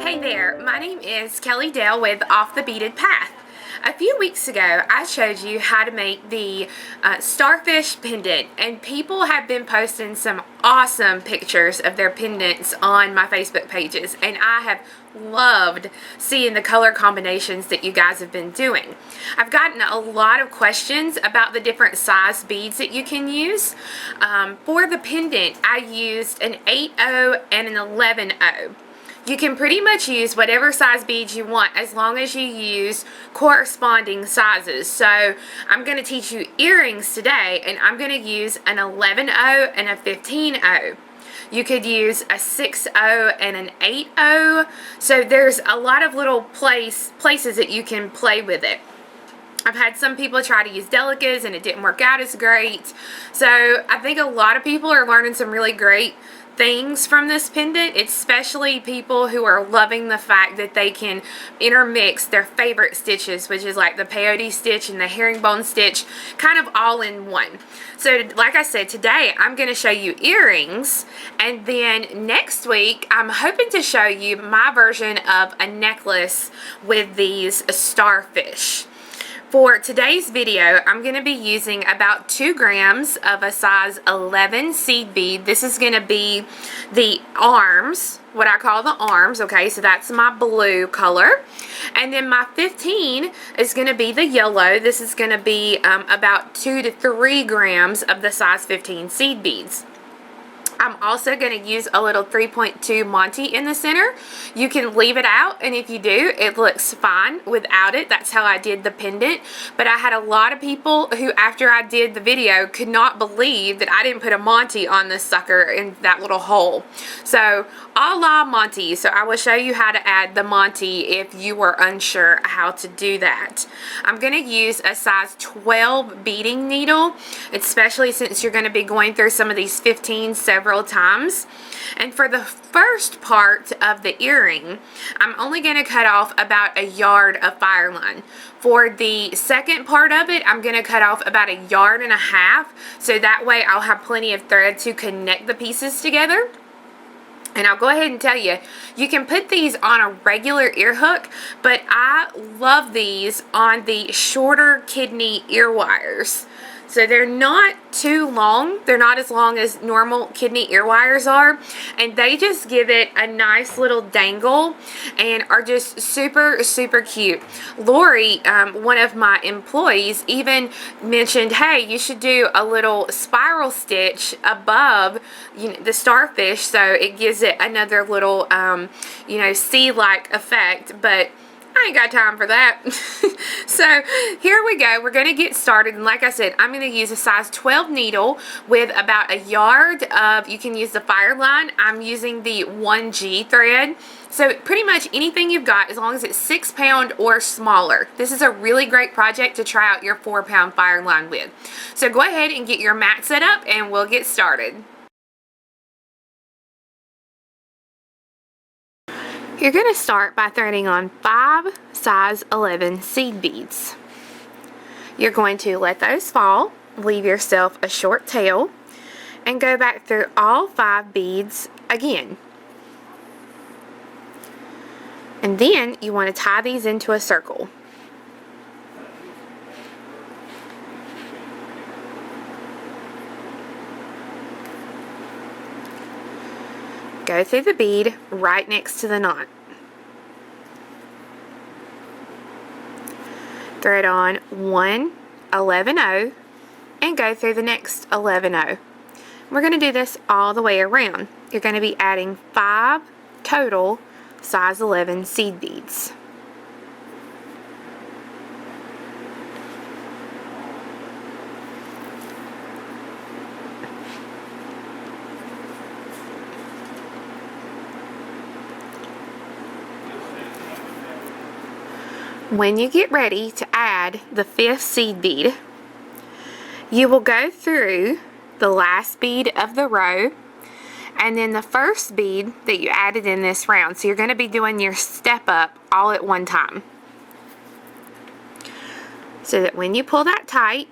Hey there, my name is Kelly Dale with Off the Beaded Path. A few weeks ago, I showed you how to make the Starfish pendant, and people have been posting some awesome pictures of their pendants on my Facebook pages, and I have loved seeing the color combinations that you guys have been doing. I've gotten a lot of questions about the different size beads that you can use. For the pendant, I used an 8/0 and an 11/0. You can pretty much use whatever size beads you want as long as you use corresponding sizes. So I'm going to teach you earrings today, and I'm going to use an 11/0 and a 15/0. You could use a 6/0 and an 8/0. So there's a lot of little places that you can play with it. I've had some people try to use delicas and it didn't work out as great. So I think a lot of people are learning some really great things from this pendant, especially people who are loving the fact that they can intermix their favorite stitches, which is like the peyote stitch and the herringbone stitch, kind of all in one. So like I said, today I'm going to show you earrings, and then next week I'm hoping to show you my version of a necklace with these starfish. For today's video, I'm going to be using about 2 grams of a size 11 seed bead. This is going to be the arms, what I call the arms, okay, so that's my blue color. And then my 15 is going to be the yellow. This is going to be about 2 to 3 grams of the size 15 seed beads. I'm also going to use a little 3.2 Montee in the center. You can leave it out, and if you do, it looks fine without it. That's how I did the pendant. But I had a lot of people who, after I did the video, could not believe that I didn't put a Montee on this sucker in that little hole. So, a la Montee. So I will show you how to add the Montee if you were unsure how to do that. I'm going to use a size 12 beading needle, especially since you're going to be going through some of these 15 several times. And for the first part of the earring, I'm only going to cut off about a yard of fire line. For the second part of it, I'm going to cut off about 1.5 yards, so that way I'll have plenty of thread to connect the pieces together. And I'll go ahead and tell you, you can put these on a regular ear hook, but I love these on the shorter kidney ear wires. So they're not too long. They're not as long as normal kidney ear wires are. And they just give it a nice little dangle and are just super, super cute. Lori, one of my employees, even mentioned, hey, you should do a little spiral stitch above the starfish, so it gives it another little, sea-like effect. But I ain't got time for that. So here we go. We're going to get started. And like I said, I'm going to use a size 12 needle with about 1 yard of, you can use the fire line. I'm using the 1G thread. So pretty much anything you've got, as long as it's 6 pound or smaller. This is a really great project to try out your 4 pound fire line with. So go ahead and get your mat set up and we'll get started. You're going to start by threading on 5 size 11 seed beads. You're going to let those fall, leave yourself a short tail, and go back through all 5 beads again. And then you want to tie these into a circle. Go through the bead right next to the knot. Thread on 1 11/0 and go through the next 11/0. We're going to do this all the way around. You're going to be adding 5 total size 11 seed beads. When you get ready to add the 5th seed bead, you will go through the last bead of the row and then the first bead that you added in this round. So you're going to be doing your step up all at one time. So that when you pull that tight,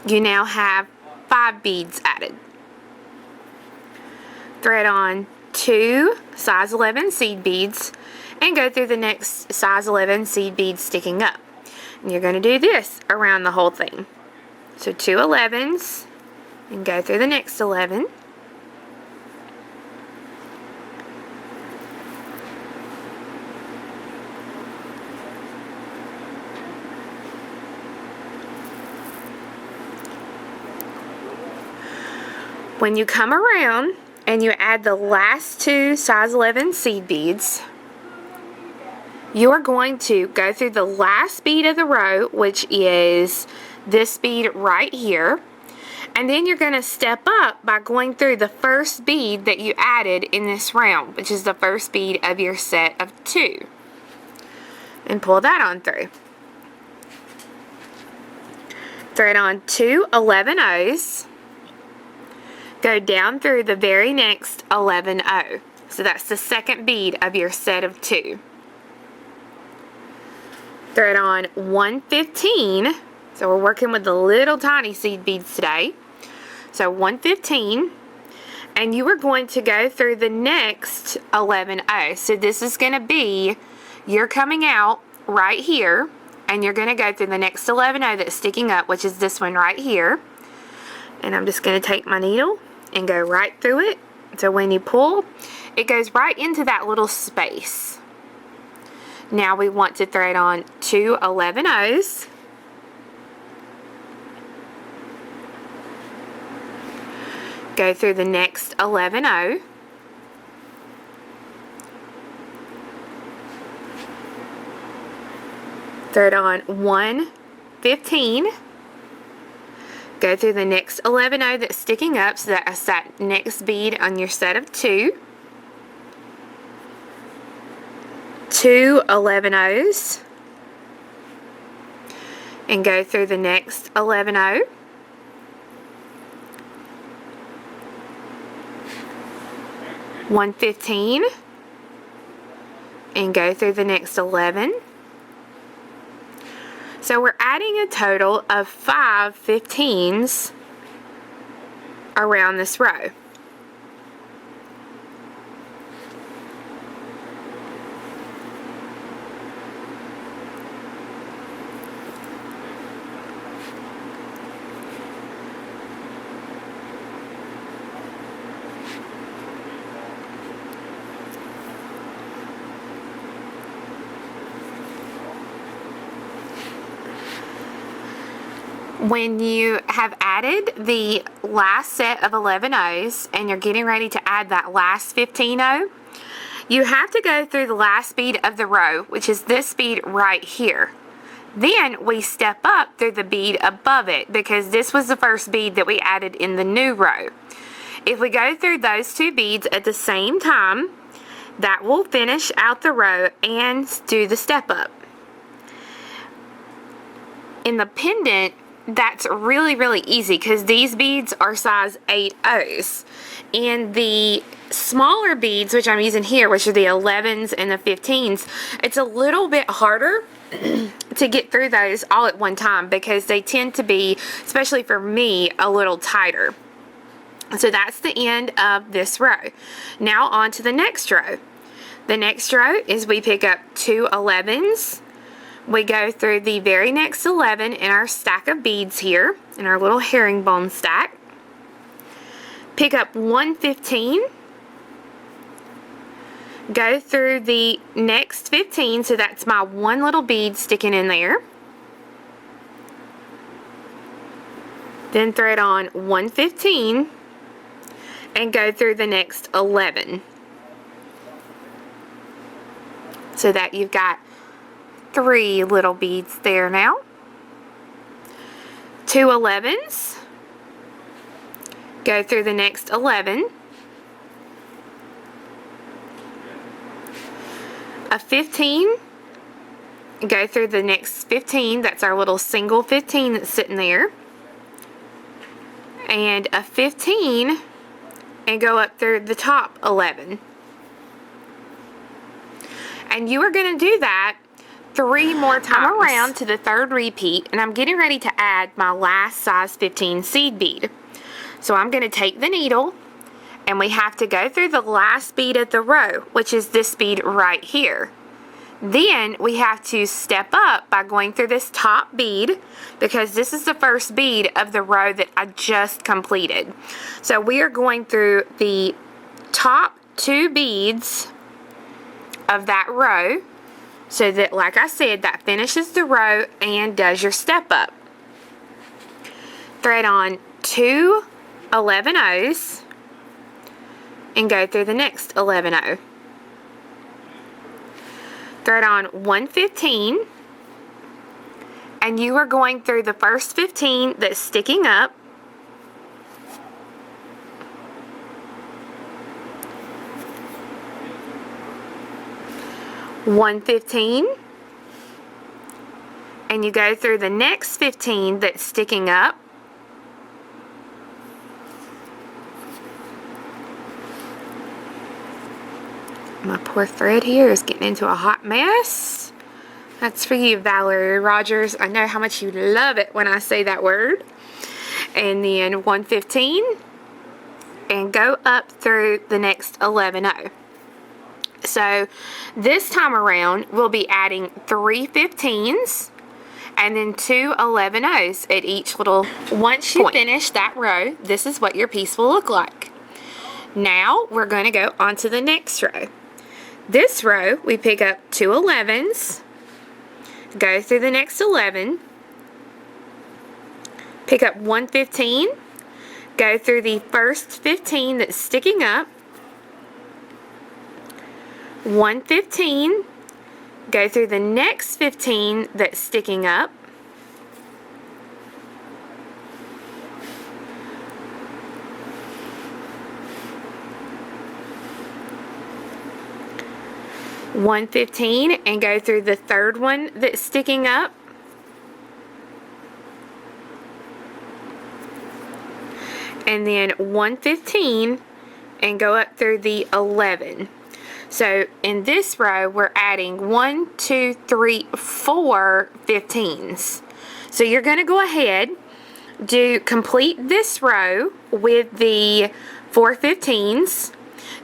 you now have 5 beads added. Thread on 2 size 11 seed beads and go through the next size 11 seed beads sticking up. And you're going to do this around the whole thing. So 2 11s and go through the next 11. When you come around and you add the last 2 size 11 seed beads, you are going to go through the last bead of the row, which is this bead right here, and then you're going to step up by going through the first bead that you added in this round, which is the first bead of your set of 2, and pull that on through. Thread on 2 11-ohs, go down through the very next 11-oh, so that's the second bead of your set of 2. Thread on 115, so we're working with the little tiny seed beads today. So 115, and you are going to go through the next 11-oh. So this is going to be, you're coming out right here, and you're going to go through the next 11-oh that's sticking up, which is this one right here. And I'm just going to take my needle and go right through it. So when you pull, it goes right into that little space. Now we want to thread on 2 11-ohs. Go through the next 11-oh. Thread on 115. Go through the next 11-oh that's sticking up, so that's that next bead on your set of 2. 2 11-ohs, and go through the next 11-oh. One 15, and go through the next 11. So we're adding a total of 5 15s around this row. When you have added the last set of 11-ohs and you're getting ready to add that last 15-oh, you have to go through the last bead of the row, which is this bead right here. Then we step up through the bead above it, because this was the first bead that we added in the new row. If we go through those 2 beads at the same time, that will finish out the row and do the step up. In the pendant, that's really, really easy because these beads are size 8-ohs. And the smaller beads, which I'm using here, which are the 11s and the 15s, it's a little bit harder to get through those all at one time because they tend to be, especially for me, a little tighter. So that's the end of this row. Now on to the next row. The next row is we pick up 2 11s. We go through the very next 11 in our stack of beads here, in our little herringbone stack. Pick up 115. Go through the next 15, so that's my one little bead sticking in there. Then thread on 115 and go through the next 11. So that you've got 3 little beads there now. 2 11s. Go through the next 11. A 15. Go through the next 15. That's our little single 15 that's sitting there. And a 15 and go up through the top 11. And you are going to do that 3 more times. I'm around to the 3rd repeat, and I'm getting ready to add my last size 15 seed bead. So I'm going to take the needle And we have to go through the last bead of the row, which is this bead right here. Then we have to step up by going through this top bead, because this is the first bead of the row that I just completed. So we are going through the top 2 beads of that row, so that, like I said, that finishes the row and does your step up. Thread on 2 11-ohs and go through the next 11-oh. Thread on 1 15, and you are going through the first 15 that's sticking up. One 15, and you go through the next 15 that's sticking up. My poor thread here is getting into a hot mess. That's for you, Valerie Rogers. I know how much you love it when I say that word. And then 115, and go up through the next 11-oh. So this time around, we'll be adding 3 15s and then 2 11-ohs at each little Once you finish that row, this is what your piece will look like. Now we're going to go on to the next row. This row, we pick up 2 11s, go through the next 11, pick up 1 15, go through the first 15 that's sticking up, 1 15, go through the next 15 that's sticking up, one 15, and go through the third one that's sticking up, and then 1 15, and go up through the 11. So in this row, we're adding 1 2 3 4 15s. So you're going to go ahead, complete this row with the 4 15s.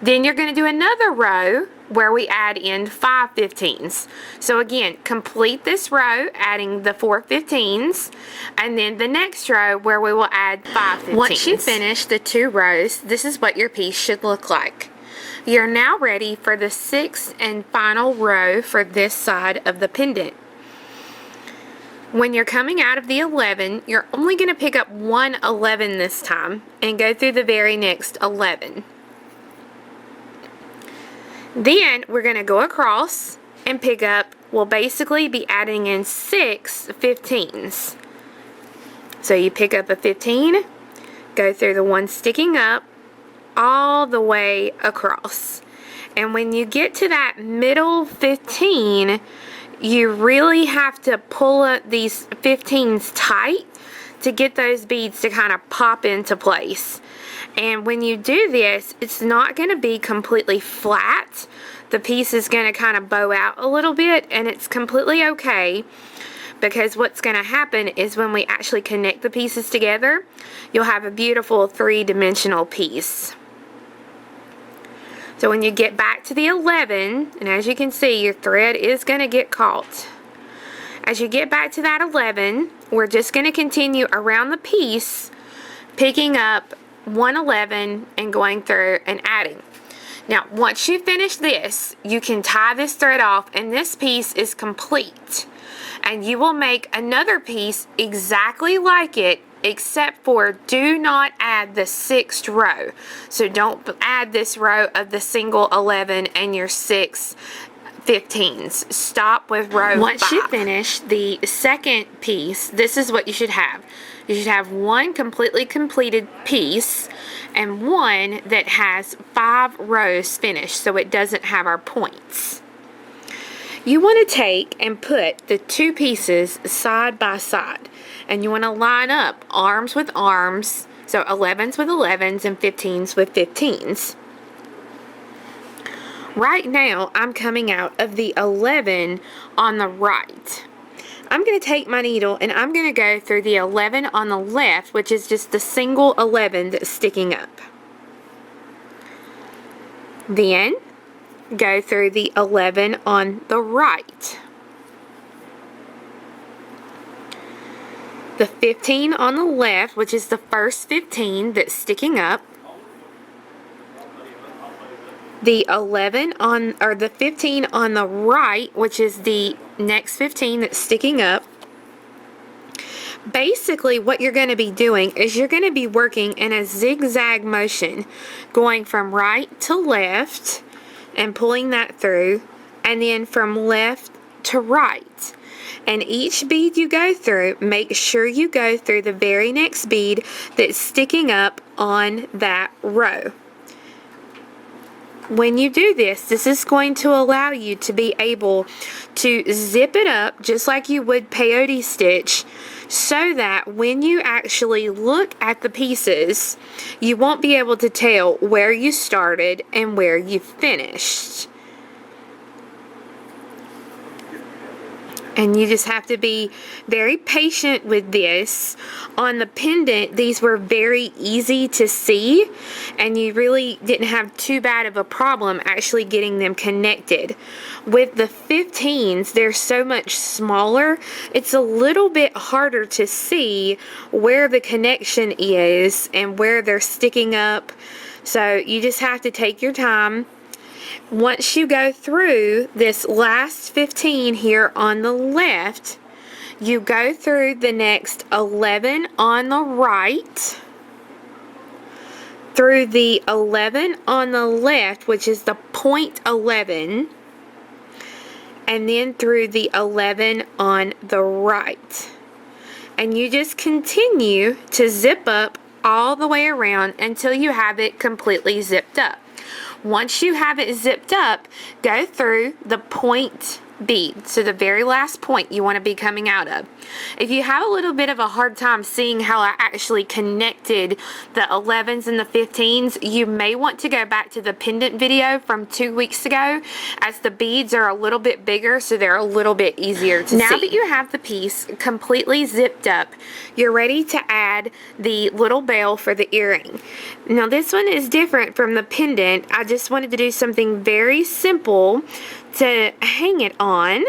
Then you're going to do another row where we add in 5 15s. So again, complete this row adding the 4 15s, and then the next row where we will add 5 15s. Once you finish the 2 rows, this is what your piece should look like. You're now ready for the 6th and final row for this side of the pendant. When you're coming out of the 11, you're only going to pick up 1 11 this time and go through the very next 11. Then we're going to go across and pick up, we'll basically be adding in 6 15s. So you pick up a 15, go through the one sticking up, all the way across. And when you get to that middle 15, you really have to pull up these 15s tight to get those beads to kind of pop into place. And when you do this, it's not going to be completely flat. The piece is going to kind of bow out a little bit, and it's completely okay, because what's going to happen is when we actually connect the pieces together, you'll have a beautiful 3-dimensional piece. So when you get back to the 11, and as you can see, your thread is going to get caught. As you get back to that 11, we're just going to continue around the piece, picking up 1 11 and going through and adding. Now, once you finish this, you can tie this thread off, and this piece is complete. And you will make another piece exactly like it, except for do not add the 6th row. So don't add this row of the single 11 and your 6 15s. Stop with row 5. Once you finish the second piece, this is what you should have. You should have one completely completed piece and one that has 5 rows finished, so it doesn't have our points. You want to take and put the 2 pieces side by side, and you want to line up arms with arms, so 11s with 11s and 15s with 15s. Right now, I'm coming out of the 11 on the right. I'm going to take my needle and I'm going to go through the 11 on the left, which is just the single 11 that's sticking up. Then go through the 11 on the right. The 15 on the left, which is the first 15 that's sticking up. The 11 on, or the 15 on the right, which is the next 15 that's sticking up. Basically, what you're going to be doing is you're going to be working in a zigzag motion, going from right to left and pulling that through, and then from left to right. And each bead you go through, make sure you go through the very next bead that's sticking up on that row. When you do this, this is going to allow you to be able to zip it up just like you would peyote stitch, so that when you actually look at the pieces, you won't be able to tell where you started and where you finished. And you just have to be very patient with this. On the pendant, these were very easy to see, and you really didn't have too bad of a problem actually getting them connected. With the 15s, they're so much smaller, it's a little bit harder to see where the connection is and where they're sticking up. So you just have to take your time. Once you go through this last 15 here on the left, you go through the next 11 on the right, through the 11 on the left, which is the point 11, and then through the 11 on the right. And you just continue to zip up all the way around until you have it completely zipped up. Once you have it zipped up, go through the point bead, so the very last point you want to be coming out of. If you have a little bit of a hard time seeing how I actually connected the 11s and the 15s, you may want to go back to the pendant video from 2 weeks ago, as the beads are a little bit bigger, so they're a little bit easier to see. Now that you have the piece completely zipped up, you're ready to add the little bell for the earring. Now this one is different from the pendant. I just wanted to do something very simple to hang it on.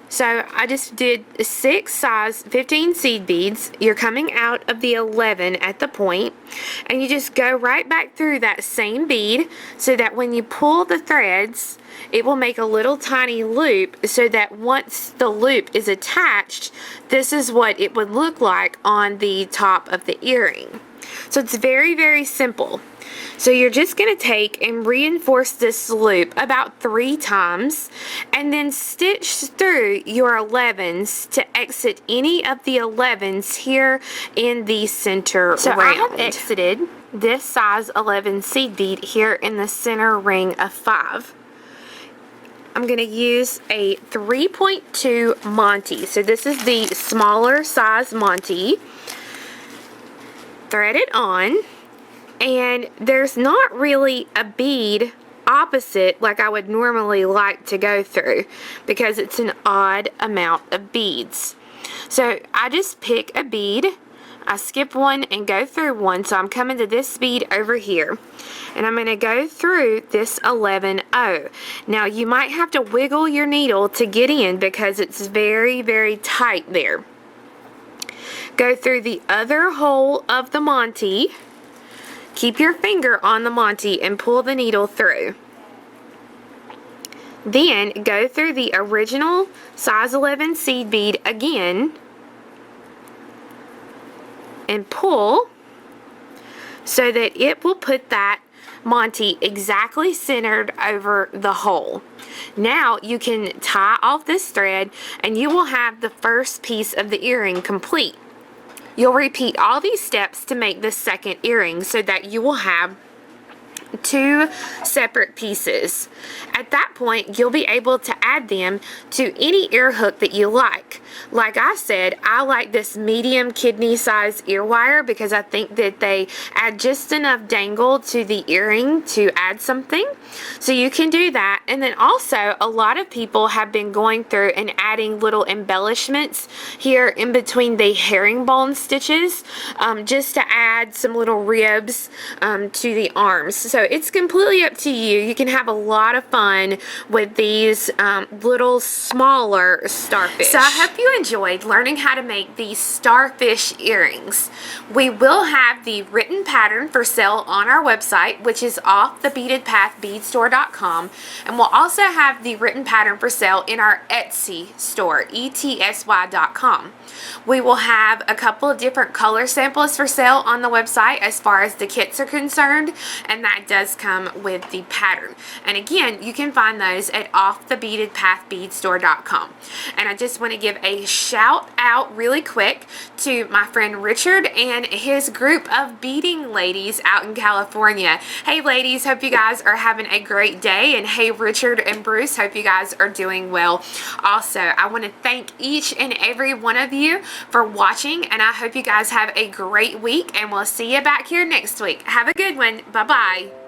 So I just did 6 size 15 seed beads. You're coming out of the 11 at the point, and you just go right back through that same bead, so that when you pull the threads, it will make a little tiny loop, so that once the loop is attached, this is what it would look like on the top of the earring. So it's very, very simple. So you're just going to take and reinforce this loop about 3 times, and then stitch through your 11s to exit any of the 11s here in the center round. I have exited this size 11 seed bead here in the center ring of 5. I'm going to use a 3.2 Montee. So this is the smaller size Montee. Thread it on. And there's not really a bead opposite like I would normally like to go through, because it's an odd amount of beads. So I just pick a bead, I skip one and go through one. So I'm coming to this bead over here, and I'm going to go through this 11-0. Now you might have to wiggle your needle to get in, because it's very, very tight there. Go through the other hole of the Montee. Keep your finger on the Montee and pull the needle through. Then go through the original size 11 seed bead again and pull, so that it will put that Montee exactly centered over the hole. Now you can tie off this thread, and you will have the first piece of the earring complete. You'll repeat all these steps to make the second earring, so that you will have 2 separate pieces. At that point, you'll be able to add them to any ear hook that you like. Like I said, I like this medium kidney size ear wire, because I think that they add just enough dangle to the earring to add something. So you can do that. And then also, a lot of people have been going through and adding little embellishments here in between the herringbone stitches, just to add some little ribs to the arms. So So it's completely up to you. You can have a lot of fun with these little smaller starfish. So I hope you enjoyed learning how to make these starfish earrings. We will have the written pattern for sale on our website, which is off the beadedpathbeadstore.com, and we'll also have the written pattern for sale in our Etsy store, etsy.com. We will have a couple of different color samples for sale on the website as far as the kits are concerned, and that does come with the pattern. And again, you can find those at offthebeadedpathbeadstore.com. And I just want to give a shout out really quick to my friend Richard and his group of beading ladies out in California. Hey ladies, hope you guys are having a great day, and hey Richard and Bruce, hope you guys are doing well. Also, I want to thank each and every one of you for watching, and I hope you guys have a great week, and we'll see you back here next week. Have a good one. Bye bye.